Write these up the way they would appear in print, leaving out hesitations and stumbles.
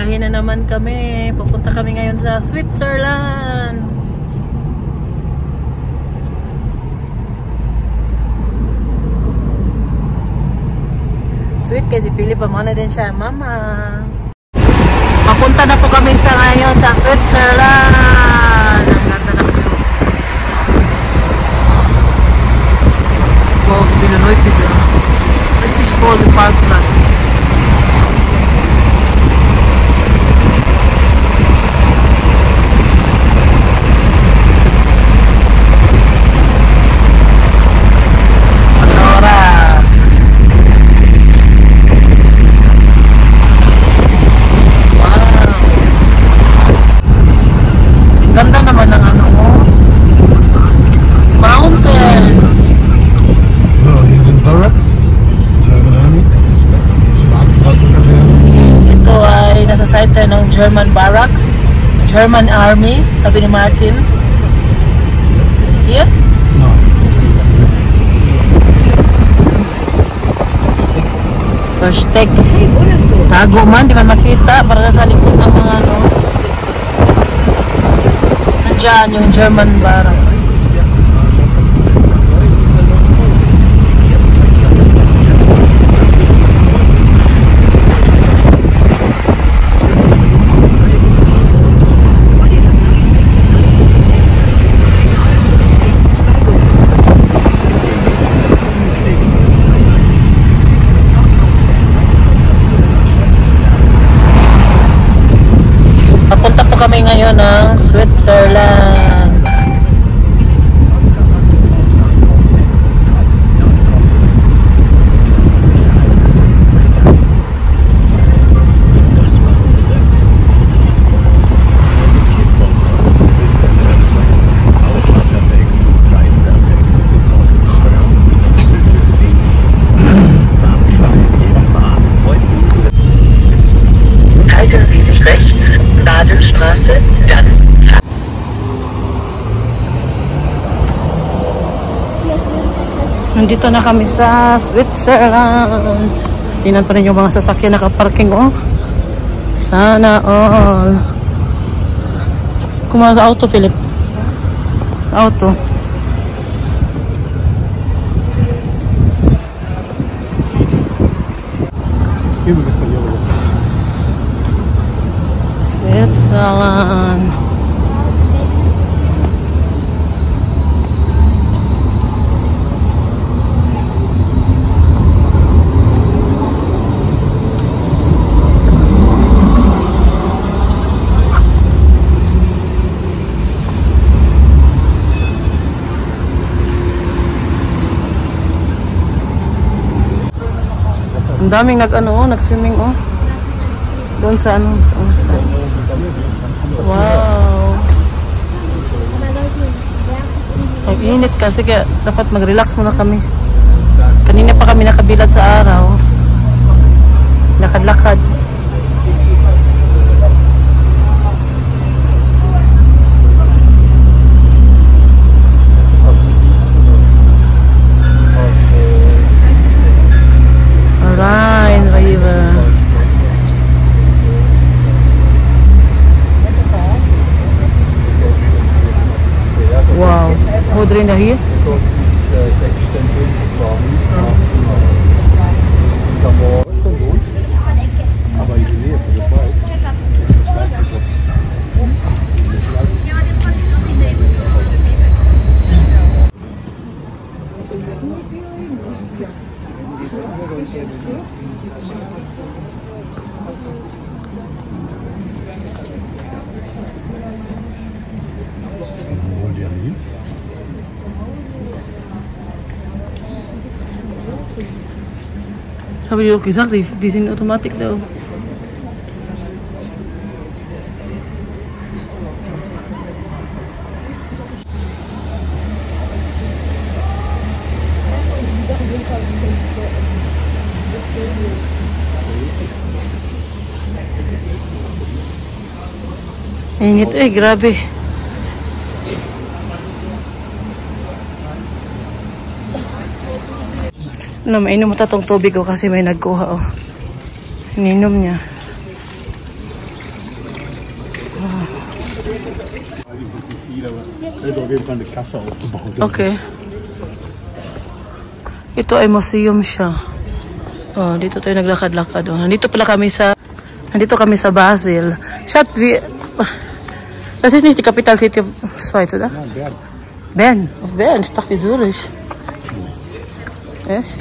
Biyahe na naman kami. Pupunta kami ngayon sa Switzerland. Sweet kasi Philip, pamana din siya, mama. Papunta na po kami sa ngayon sa Switzerland. Ang ganda na po. Wow, Binoy dito. Prestige Falls Park Plus. Ng German barracks, German army, sabi ni Martin. Here? No. Versteck. Tago man, di man makita para sa likod ng mga ano. Nandiyan yung German barracks. Kami ngayon ng Switzerland. Halten Sie sich rechts, Badenstraße, dann. Nandito na kami sa Switzerland. Tingnan pa rin yung mga sasakyan nakaparking, oh. Sana all. Kumana sa auto, Philip. Auto. Switzerland. Ang daming nag-swimming, oh. Doon sa ano, wow. Ang init kasi kaya dapat mag-relax muna kami. Kanina pa kami nakabilad sa araw. Lakad-lakad. Rhine River. Wow, wo drin da hier? Habe ich doch gesagt, die sind Automatik da. Init grabe. No, mainom mo tatong tubig ko kasi may nagkuha, oh. Ininom niya. Okay. Ito ay museum siya. Oh, dito tayo naglakad-lakad. Oh, nandito kami sa Basel. Das ist nicht die Capital City of Schweiz, oder? Nein, Bern. Bern. Auf Bern. Ich dachte Zürich. Yes.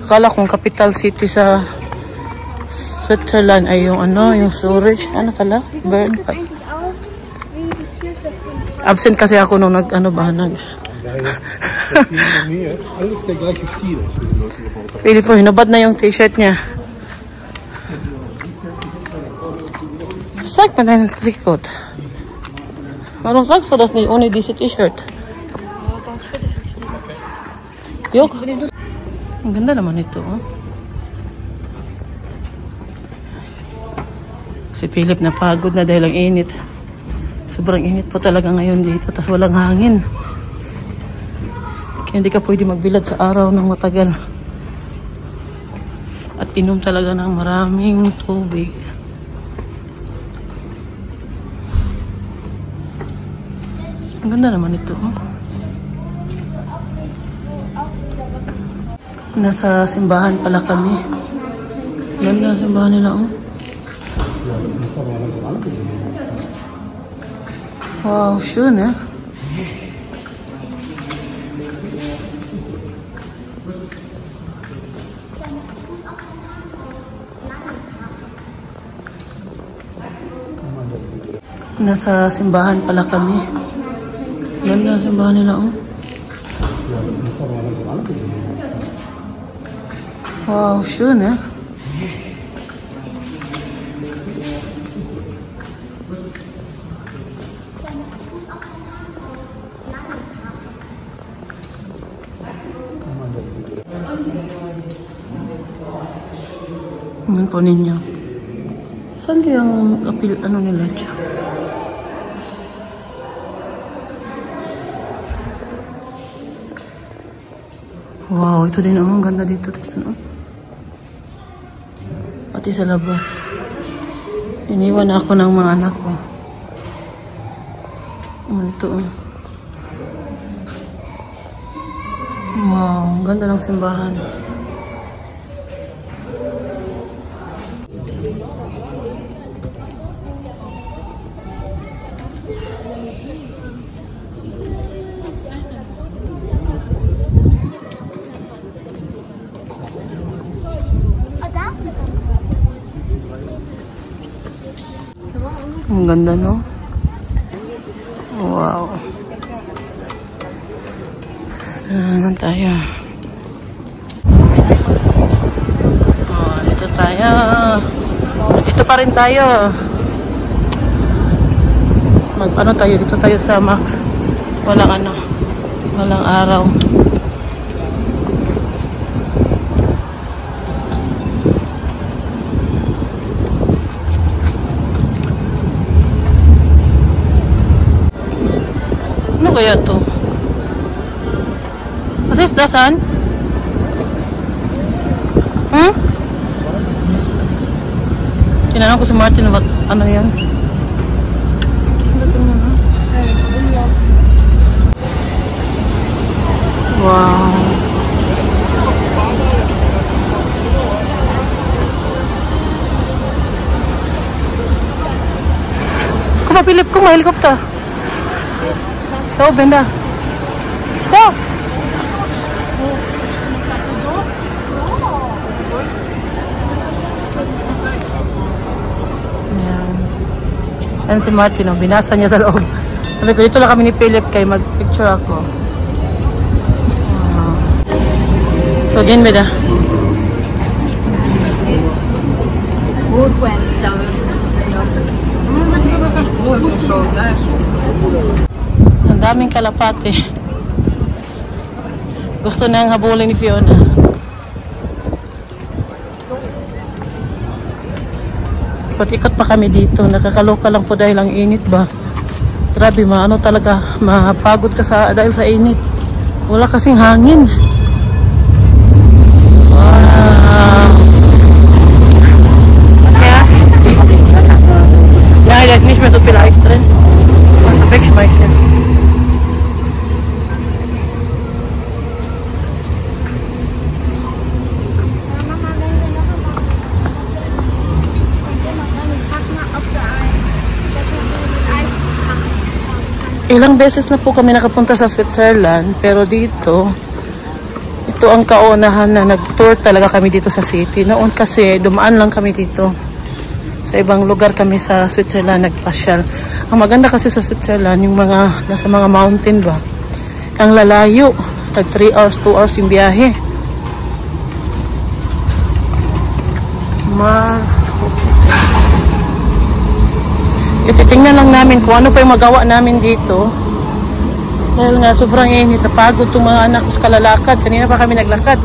Akala kong Capital City sa Switzerland ay yung yung Zurich. Ano pala? Bern. Absent kasi ako nung nag. Alles der gleiche Stil. Philip, hinabad na yung t-shirt niya. Sag mal deinen Trikot. Warum sagst du das nicht ohne diese T-Shirt? Jok. Ang ganda naman ito. Oh. Si Philip napagod na dahil ang init. Sobrang init po talaga ngayon dito. Tapos walang hangin. Kaya hindi ka pwede magbilad sa araw ng matagal. At inom talaga ng maraming tubig. Ang ganda naman ito. Oh. Nasa simbahan pala kami. Ganda ng simbahan nila. Oh. Wow, schön, eh? Nasa simbahan pala kami. Ganda ng simbahan nila, oh. Wow, schön, eh? Tingnan po ninyo. Saan kayang ano nila dyan? Wow, ito din ang ganda dito. Ano? Pati sa labas. Iniwan ako ng mga anak ko. Ito. Wow, ganda ng simbahan. Ang ganda, no? Wow. Ano tayo? Oh, dito tayo. Dito pa rin tayo. Ano tayo? Dito tayo sa walang araw. Ano kaya to? Was ist das an? Tinanong ko si Martin, ano yan? Wow. Kumapilip ko, may helicopter. So, benda. So. Yan si Martin, oh, binasa niya sa loob. Sabi ko, dito lang kami ni Philip kay mag-picture ako. So, gehen wir da. Ang daming kalapate. Gusto nang habulin ni Fiona. Ikot-ikot pa kami dito. Nakakaloka lang po dahil ang init ba. Grabe, talaga, mapagod ka dahil sa init. Wala kasing hangin. Wow. Ja, da ist nicht mehr so viel Eis drin. Ilang beses na po kami nakapunta sa Switzerland, pero dito, ito ang kaunahan na nag-tour talaga kami dito sa city. Noon kasi dumaan lang kami dito. Sa ibang lugar kami sa Switzerland nagpasyal. Ang maganda kasi sa Switzerland, yung mga nasa mga mountain ba, ang lalayo, tag 3 hours, 2 hours yung biyahe. Ititingnan lang namin kung ano pa yung magawa namin dito. Dahil nga sobrang init, napagod itong mga anak ko sa kalalakad. Kanina pa kami naglakad.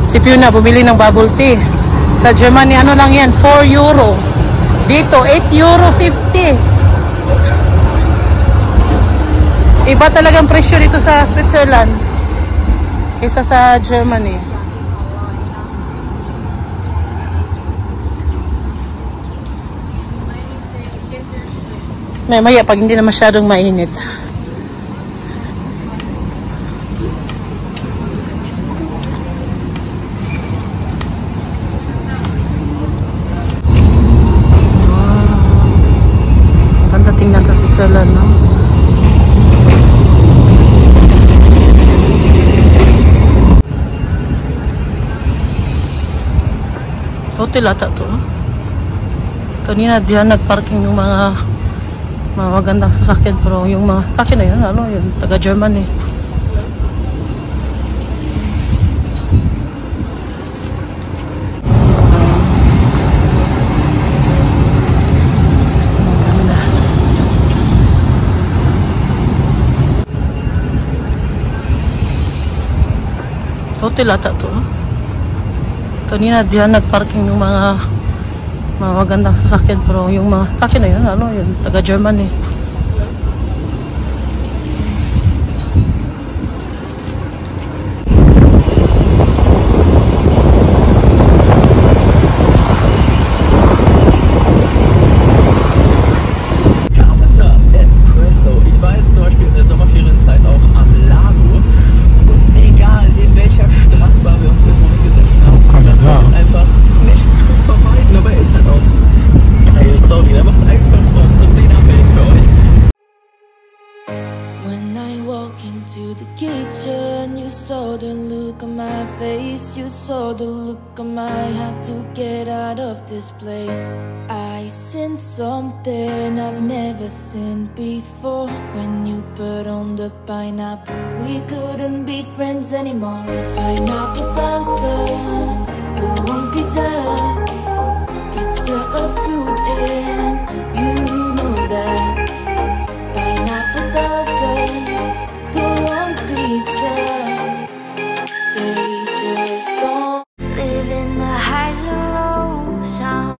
Si Fiona bumili ng bubble tea. Sa Germany, ano lang yan, 4 euro. Dito, 8 euro 50. Iba talagang presyo dito sa Switzerland kaysa sa Germany. Maya pag hindi na masyadong mainit. Ganda tingnan sa Switzerland, no? Hotel ata to, no? Kanina diyan nagparking yung mga magandang sasakyan, pero yung mga sasakyan na yun, ano, yun, taga Germany. Hotel ata to, no? Kanina diyan nagparking yung mga magandang sasakyan, pero yung mga sasakyan na yun, ano, yun, taga Germany. You saw the look on my had to get out of this place. I seen something I've never seen before. When you put on the pineapple, we couldn't be friends anymore. Pineapple blossom.